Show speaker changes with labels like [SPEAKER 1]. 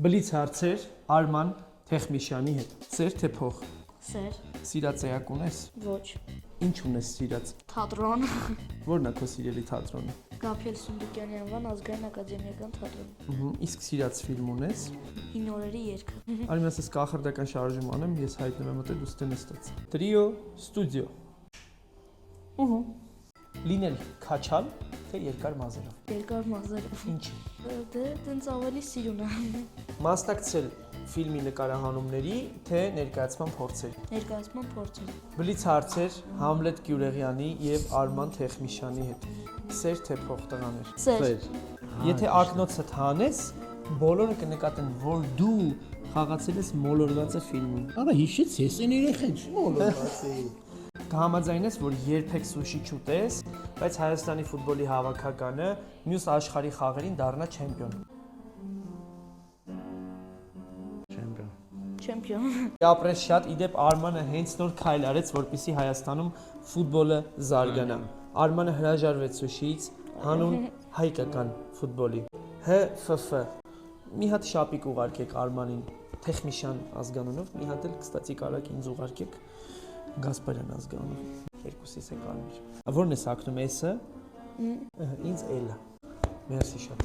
[SPEAKER 1] Բլից հարցեր Արման Թեխմիշյանի հետ։ Սեր թե փող։
[SPEAKER 2] Սեր։
[SPEAKER 1] Սիրած էակ ունես։
[SPEAKER 2] Ոչ։
[SPEAKER 1] Ինչ ունես սիրած։
[SPEAKER 2] Թատրոն։
[SPEAKER 1] Որն է քո սիրելի թատրոնը։
[SPEAKER 2] Գաբրիել Սունդուկյանի անվան ազգային ակադեմիական թատրոն։
[SPEAKER 1] Իսկ սիրած ֆիլմ ունես։
[SPEAKER 2] 9 օրերի երգը։
[SPEAKER 1] Արմեն ասես կախարդական շարժում անեմ, ես հայտնեմ եմ մտել ու ստե նստած։ Տրիո ստուդիո։ Լինել քաչալ թե երկար մազերով։
[SPEAKER 2] Երկար մազերով։
[SPEAKER 1] Ինչ։
[SPEAKER 2] Դե տենց ավելի սիրուն է։
[SPEAKER 1] Մասնակցել ֆիլմի նկարահանումների թե ներկայացման փորձերի։
[SPEAKER 2] Ներկայացման փորձեր։
[SPEAKER 1] Բլից հարցեր Համլետ Գյուլերյանի եւ Արման Թեխմիշյանի հետ։ Սեր թե փող տղաներ։
[SPEAKER 2] Սեր։
[SPEAKER 1] Եթե ակնոցդ հանես, բոլորը կնկատեն, որ դու խաղացել ես մոլորվածը ֆիլմում։
[SPEAKER 3] Արա հիշեց ես են երեխեն չմոլորված էի։
[SPEAKER 1] Կհամաձայնես, որ երբեք սուշի չուտես, բայց Հայաստանի ֆուտբոլի հավաքականը մյուս աշխարհի խաղերին դառնա չեմպիոն։
[SPEAKER 2] Չեմպիոն։
[SPEAKER 1] Ապրես շատ, իդեպ Արմանը հենց նոր քայլ արեց, որպեսզի Հայաստանում ֆուտբոլը զարգանա։ Արմանը հրաժարվեց սուշիից, հանուն հայկական ֆուտբոլի։ ՀՖՖ։ Մի հատ շապիկ ուղարկեք Արմանին Թեխմիշյան ազգանունով, մի հատ էլ կստացի կարակ ինձ ուղարկեք Գասպարյան ազգանունով։ Երկուսիս է կարմիր։ Որն է սակնում S-ը։ Ինձ L-ը։ Մերսի շատ։